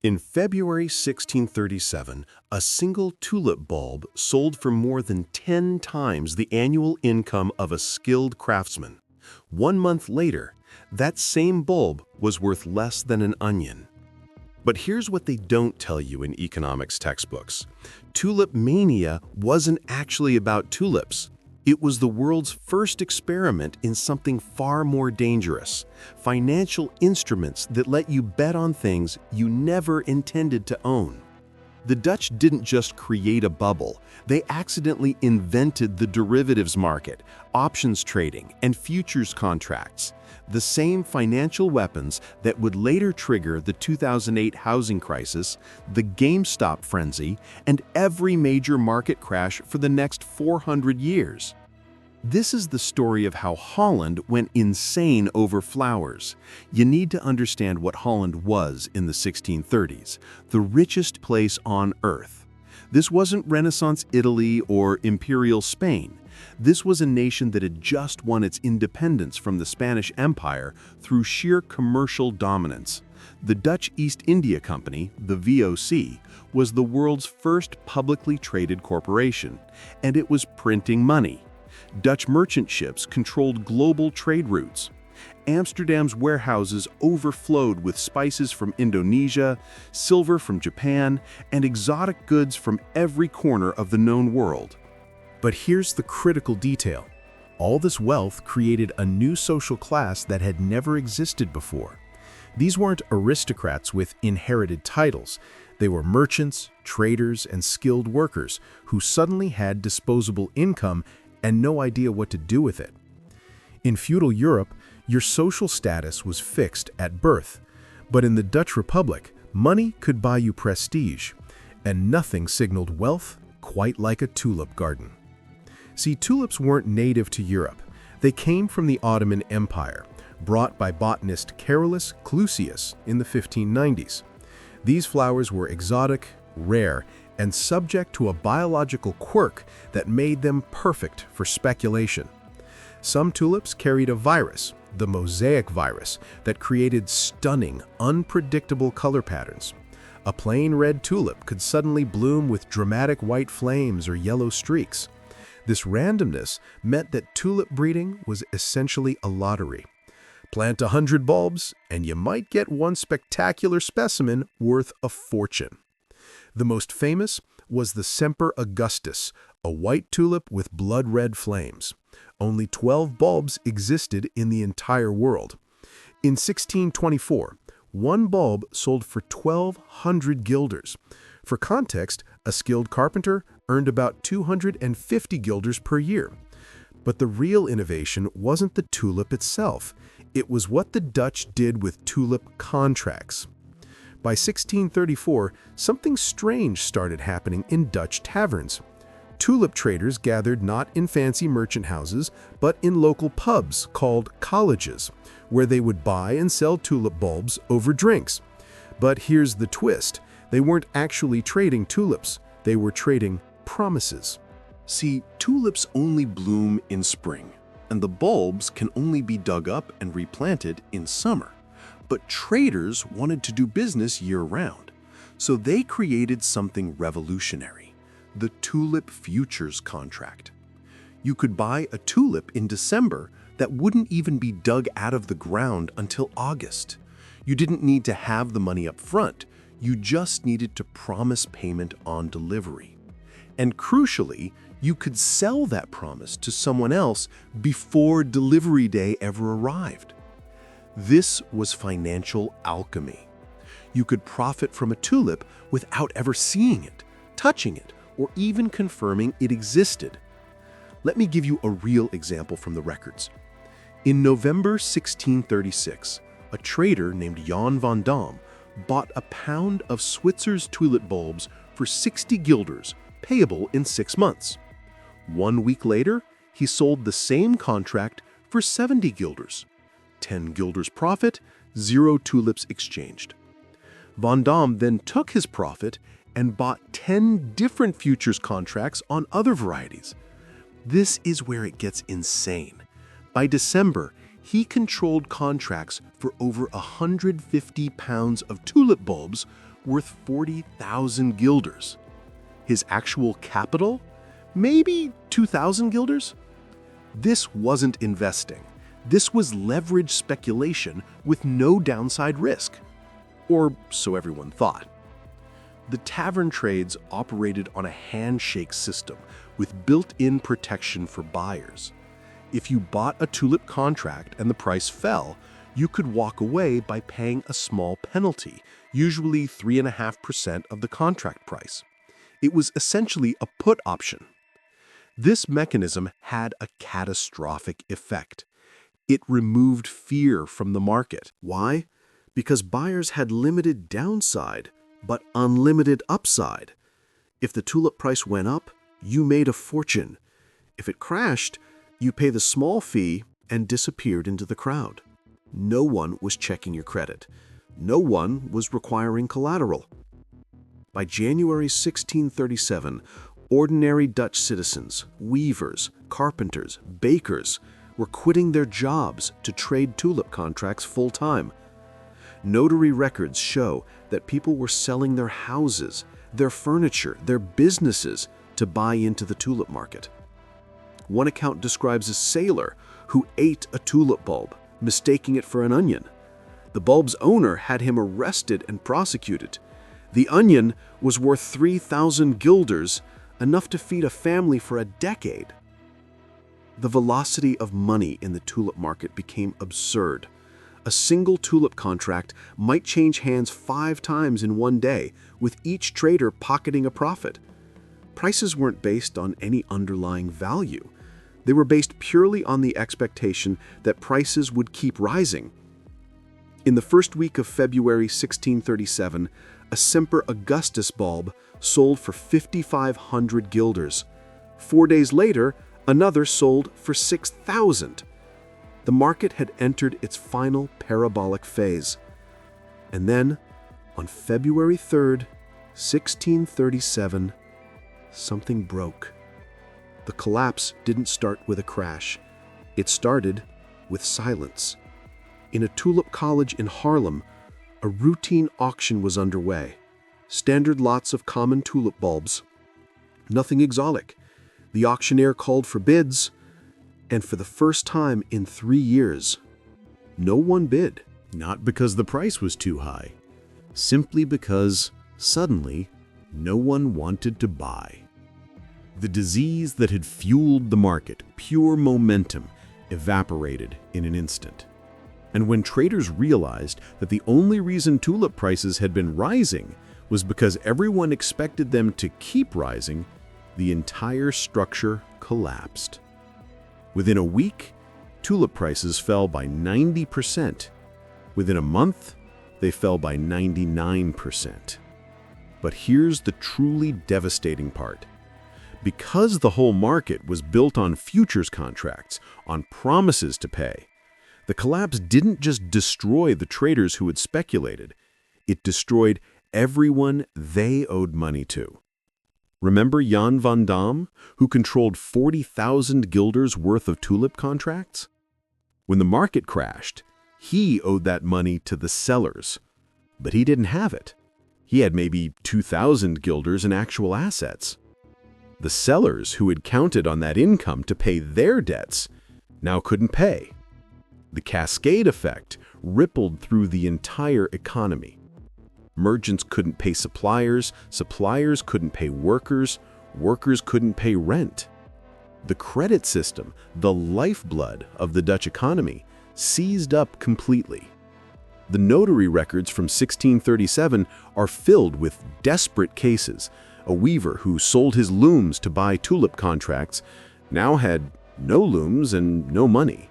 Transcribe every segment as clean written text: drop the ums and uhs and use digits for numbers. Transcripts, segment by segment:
In February 1637, a single tulip bulb sold for more than 10 times the annual income of a skilled craftsman. 1 month later, that same bulb was worth less than an onion. But here's what they don't tell you in economics textbooks. Tulip Mania wasn't actually about tulips. It was the world's first experiment in something far more dangerous: financial instruments that let you bet on things you never intended to own. The Dutch didn't just create a bubble, they accidentally invented the derivatives market, options trading, and futures contracts, the same financial weapons that would later trigger the 2008 housing crisis, the GameStop frenzy, and every major market crash for the next 400 years. This is the story of how Holland went insane over flowers. You need to understand what Holland was in the 1630s, the richest place on earth. This wasn't Renaissance Italy or Imperial Spain. This was a nation that had just won its independence from the Spanish Empire through sheer commercial dominance. The Dutch East India Company, the VOC, was the world's first publicly traded corporation, and it was printing money. Dutch merchant ships controlled global trade routes. Amsterdam's warehouses overflowed with spices from Indonesia, silver from Japan, and exotic goods from every corner of the known world. But here's the critical detail. All this wealth created a new social class that had never existed before. These weren't aristocrats with inherited titles. They were merchants, traders, and skilled workers who suddenly had disposable income and no idea what to do with it. In feudal Europe, your social status was fixed at birth, but in the Dutch Republic, money could buy you prestige, and nothing signaled wealth quite like a tulip garden. See, tulips weren't native to Europe. They came from the Ottoman Empire, brought by botanist Carolus Clusius in the 1590s. These flowers were exotic, rare, and subject to a biological quirk that made them perfect for speculation. Some tulips carried a virus, the mosaic virus, that created stunning, unpredictable color patterns. A plain red tulip could suddenly bloom with dramatic white flames or yellow streaks. This randomness meant that tulip breeding was essentially a lottery. Plant 100 bulbs, and you might get one spectacular specimen worth a fortune. The most famous was the Semper Augustus, a white tulip with blood-red flames. Only 12 bulbs existed in the entire world. In 1624, one bulb sold for 1,200 guilders. For context, a skilled carpenter earned about 250 guilders per year. But the real innovation wasn't the tulip itself. It was what the Dutch did with tulip contracts. By 1634, something strange started happening in Dutch taverns. Tulip traders gathered not in fancy merchant houses, but in local pubs called colleges, where they would buy and sell tulip bulbs over drinks. But here's the twist. They weren't actually trading tulips. They were trading promises. See, tulips only bloom in spring, and the bulbs can only be dug up and replanted in summer. But traders wanted to do business year-round, so they created something revolutionary: the tulip futures contract. You could buy a tulip in December that wouldn't even be dug out of the ground until August. You didn't need to have the money up front, you just needed to promise payment on delivery. And crucially, you could sell that promise to someone else before delivery day ever arrived. This was financial alchemy. You could profit from a tulip without ever seeing it, touching it, or even confirming it existed. Let me give you a real example from the records. In November 1636, a trader named Jan van Dam bought a pound of Switzer's tulip bulbs for 60 guilders, payable in 6 months. 1 week later, he sold the same contract for 70 guilders. 10 guilders profit, 0 tulips exchanged. Van Dam then took his profit and bought 10 different futures contracts on other varieties. This is where it gets insane. By December, he controlled contracts for over 150 pounds of tulip bulbs worth 40,000 guilders. His actual capital? Maybe 2,000 guilders? This wasn't investing. This was leveraged speculation with no downside risk. Or so everyone thought. The tavern trades operated on a handshake system with built-in protection for buyers. If you bought a tulip contract and the price fell, you could walk away by paying a small penalty, usually 3.5% of the contract price. It was essentially a put option. This mechanism had a catastrophic effect. It removed fear from the market. Why? Because buyers had limited downside, but unlimited upside. If the tulip price went up, you made a fortune. If it crashed, you pay the small fee and disappeared into the crowd. No one was checking your credit. No one was requiring collateral. By January 1637, ordinary Dutch citizens, weavers, carpenters, bakers, were quitting their jobs to trade tulip contracts full-time. Notary records show that people were selling their houses, their furniture, their businesses to buy into the tulip market. One account describes a sailor who ate a tulip bulb, mistaking it for an onion. The bulb's owner had him arrested and prosecuted. The onion was worth 3,000 guilders, enough to feed a family for a decade. The velocity of money in the tulip market became absurd. A single tulip contract might change hands 5 times in one day, with each trader pocketing a profit. Prices weren't based on any underlying value. They were based purely on the expectation that prices would keep rising. In the first week of February 1637, a Semper Augustus bulb sold for 5,500 guilders. 4 days later, another sold for 6,000. The market had entered its final parabolic phase. And then, on February 3rd, 1637, something broke. The collapse didn't start with a crash. It started with silence. In a tulip college in Haarlem, a routine auction was underway. Standard lots of common tulip bulbs. Nothing exotic. The auctioneer called for bids, and for the first time in 3 years, no one bid. Not because the price was too high, simply because, suddenly, no one wanted to buy. The disease that had fueled the market, pure momentum, evaporated in an instant. And when traders realized that the only reason tulip prices had been rising was because everyone expected them to keep rising, the entire structure collapsed. Within a week, tulip prices fell by 90%. Within a month, they fell by 99%. But here's the truly devastating part. Because the whole market was built on futures contracts, on promises to pay, the collapse didn't just destroy the traders who had speculated, it destroyed everyone they owed money to. Remember Jan van Dam, who controlled 40,000 guilders worth of tulip contracts? When the market crashed, he owed that money to the sellers, but he didn't have it. He had maybe 2,000 guilders in actual assets. The sellers who had counted on that income to pay their debts now couldn't pay. The cascade effect rippled through the entire economy. Merchants couldn't pay suppliers, suppliers couldn't pay workers, workers couldn't pay rent. The credit system, the lifeblood of the Dutch economy, seized up completely. The notary records from 1637 are filled with desperate cases. A weaver who sold his looms to buy tulip contracts now had no looms and no money.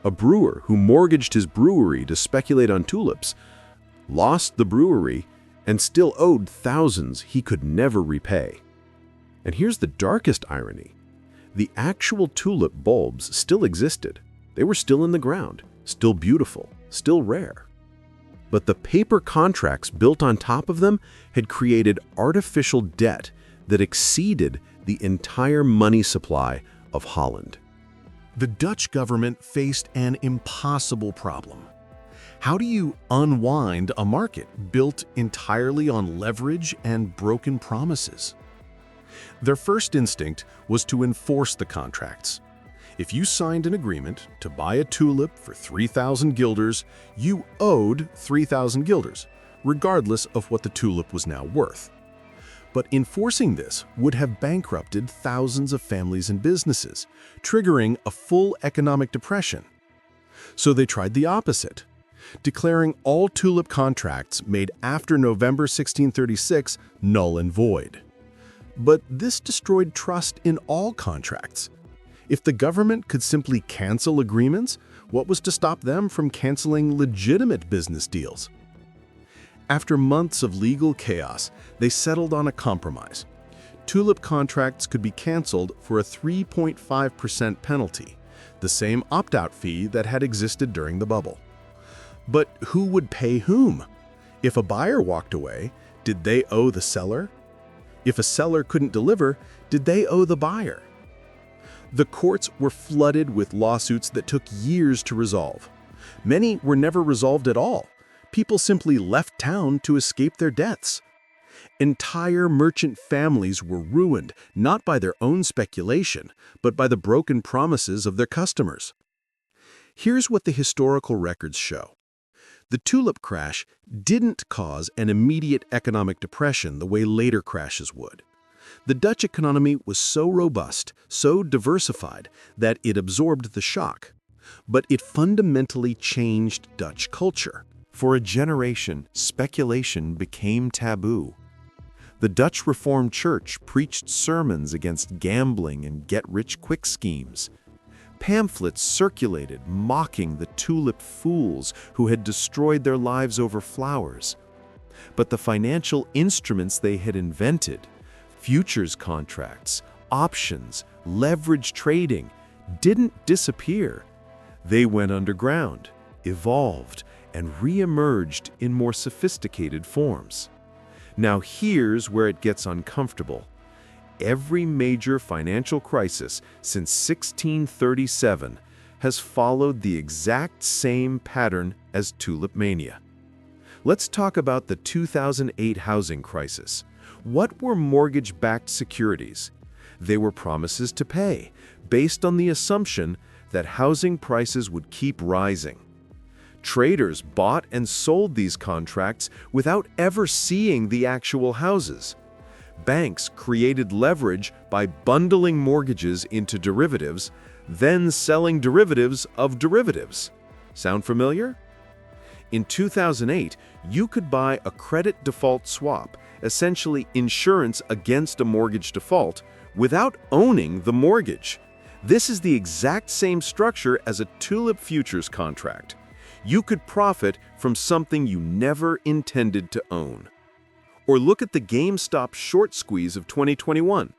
A brewer who mortgaged his brewery to speculate on tulips lost the brewery and still owed thousands he could never repay. And here's the darkest irony. The actual tulip bulbs still existed. They were still in the ground, still beautiful, still rare. But the paper contracts built on top of them had created artificial debt that exceeded the entire money supply of Holland. The Dutch government faced an impossible problem. How do you unwind a market built entirely on leverage and broken promises? Their first instinct was to enforce the contracts. If you signed an agreement to buy a tulip for 3,000 guilders, you owed 3,000 guilders, regardless of what the tulip was now worth. But enforcing this would have bankrupted thousands of families and businesses, triggering a full economic depression. So they tried the opposite, declaring all tulip contracts made after November 1636 null and void. But this destroyed trust in all contracts. If the government could simply cancel agreements, what was to stop them from canceling legitimate business deals? After months of legal chaos, they settled on a compromise. Tulip contracts could be canceled for a 3.5% penalty, the same opt-out fee that had existed during the bubble. But who would pay whom? If a buyer walked away, did they owe the seller? If a seller couldn't deliver, did they owe the buyer? The courts were flooded with lawsuits that took years to resolve. Many were never resolved at all. People simply left town to escape their debts. Entire merchant families were ruined, not by their own speculation, but by the broken promises of their customers. Here's what the historical records show. The tulip crash didn't cause an immediate economic depression the way later crashes would. The Dutch economy was so robust, so diversified, that it absorbed the shock. But it fundamentally changed Dutch culture. For a generation, speculation became taboo. The Dutch Reformed Church preached sermons against gambling and get-rich-quick schemes. Pamphlets circulated mocking the tulip fools who had destroyed their lives over flowers. But the financial instruments they had invented, futures contracts, options, leverage trading, didn't disappear. They went underground, evolved, and re-emerged in more sophisticated forms. Now here's where it gets uncomfortable. Every major financial crisis since 1637 has followed the exact same pattern as Tulip Mania. Let's talk about the 2008 housing crisis. What were mortgage-backed securities? They were promises to pay, based on the assumption that housing prices would keep rising. Traders bought and sold these contracts without ever seeing the actual houses. Banks created leverage by bundling mortgages into derivatives, then selling derivatives of derivatives. Sound familiar? In 2008, you could buy a credit default swap, essentially insurance against a mortgage default, without owning the mortgage. This is the exact same structure as a tulip futures contract. You could profit from something you never intended to own. Or look at the GameStop short squeeze of 2021.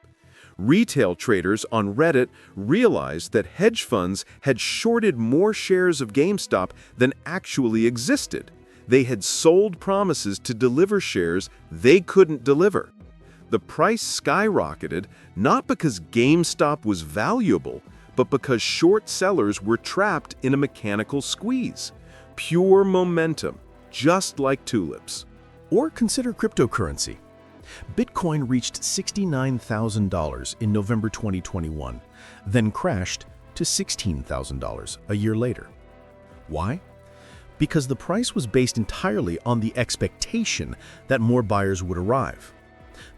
Retail traders on Reddit realized that hedge funds had shorted more shares of GameStop than actually existed. They had sold promises to deliver shares they couldn't deliver. The price skyrocketed not because GameStop was valuable, but because short sellers were trapped in a mechanical squeeze. Pure momentum, just like tulips. Or consider cryptocurrency. Bitcoin reached $69,000 in November 2021, then crashed to $16,000 a year later. Why? Because the price was based entirely on the expectation that more buyers would arrive.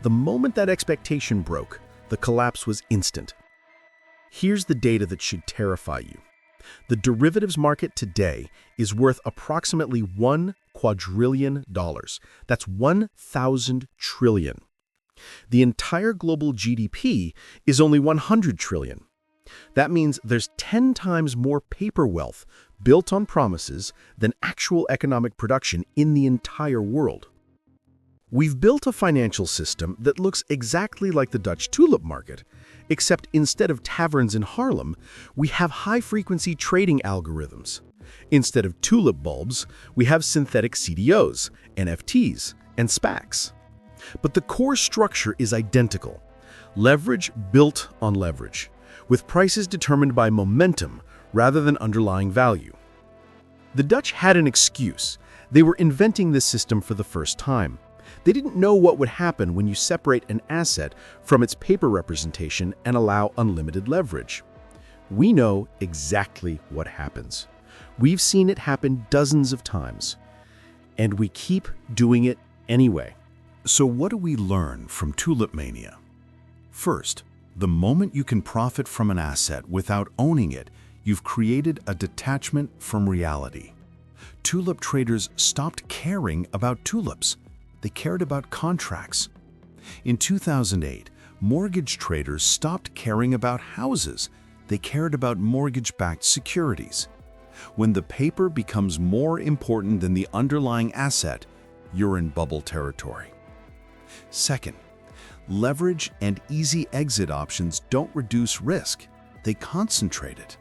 The moment that expectation broke, the collapse was instant. Here's the data that should terrify you. The derivatives market today is worth approximately $1 quadrillion. That's 1,000 trillion. The entire global GDP is only 100 trillion. That means there's 10 times more paper wealth built on promises than actual economic production in the entire world. We've built a financial system that looks exactly like the Dutch tulip market, except instead of taverns in Harlem, we have high-frequency trading algorithms. Instead of tulip bulbs, we have synthetic CDOs, NFTs, and SPACs. But the core structure is identical. Leverage built on leverage, with prices determined by momentum rather than underlying value. The Dutch had an excuse. They were inventing this system for the first time. They didn't know what would happen when you separate an asset from its paper representation and allow unlimited leverage. We know exactly what happens. We've seen it happen dozens of times. And we keep doing it anyway. So what do we learn from Tulip Mania? First, the moment you can profit from an asset without owning it, you've created a detachment from reality. Tulip traders stopped caring about tulips. They cared about contracts. In 2008, mortgage traders stopped caring about houses. They cared about mortgage-backed securities. When the paper becomes more important than the underlying asset, you're in bubble territory. Second, leverage and easy exit options don't reduce risk. They concentrate it.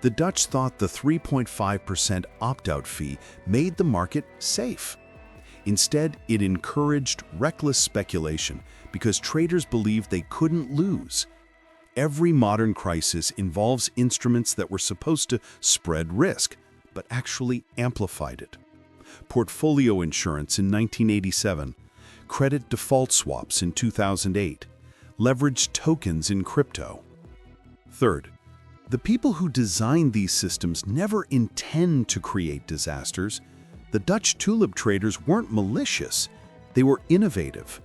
The Dutch thought the 3.5% opt-out fee made the market safe. Instead, it encouraged reckless speculation because traders believed they couldn't lose. Every modern crisis involves instruments that were supposed to spread risk, but actually amplified it. Portfolio insurance in 1987, credit default swaps in 2008, leveraged tokens in crypto. Third, the people who designed these systems never intend to create disasters. The Dutch tulip traders weren't malicious. They were innovative.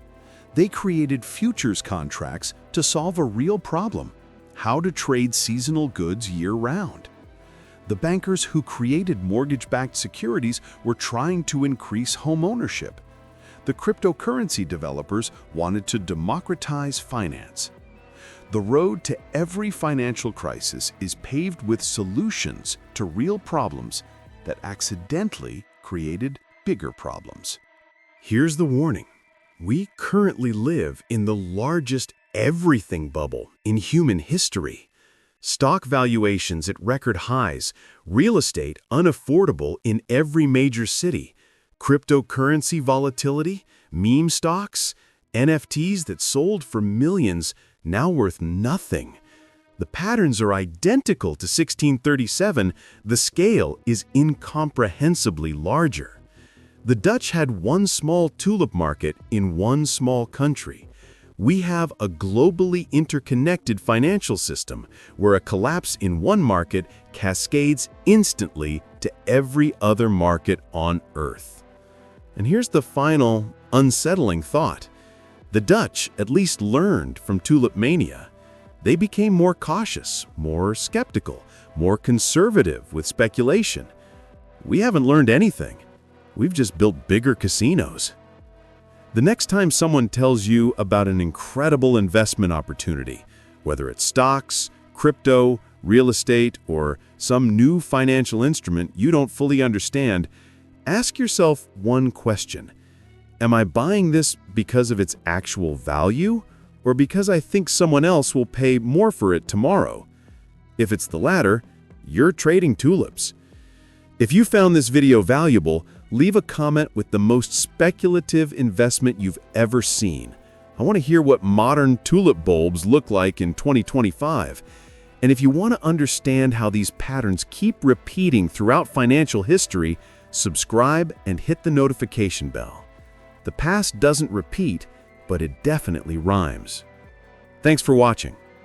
They created futures contracts to solve a real problem: how to trade seasonal goods year-round. The bankers who created mortgage-backed securities were trying to increase home ownership. The cryptocurrency developers wanted to democratize finance. The road to every financial crisis is paved with solutions to real problems that accidentally created bigger problems. Here's the warning. We currently live in the largest everything bubble in human history. Stock valuations at record highs, real estate unaffordable in every major city, cryptocurrency volatility, meme stocks, NFTs that sold for millions, now worth nothing. The patterns are identical to 1637. The scale is incomprehensibly larger. The Dutch had one small tulip market in one small country. We have a globally interconnected financial system where a collapse in one market cascades instantly to every other market on Earth. And here's the final, unsettling thought. The Dutch at least learned from Tulip Mania. They became more cautious, more skeptical, more conservative with speculation. We haven't learned anything. We've just built bigger casinos. The next time someone tells you about an incredible investment opportunity, whether it's stocks, crypto, real estate, or some new financial instrument you don't fully understand, ask yourself one question. Am I buying this because of its actual value, or because I think someone else will pay more for it tomorrow? If it's the latter, you're trading tulips. If you found this video valuable, leave a comment with the most speculative investment you've ever seen. I want to hear what modern tulip bulbs look like in 2025. And if you want to understand how these patterns keep repeating throughout financial history, subscribe and hit the notification bell. The past doesn't repeat, but it definitely rhymes. Thanks for watching.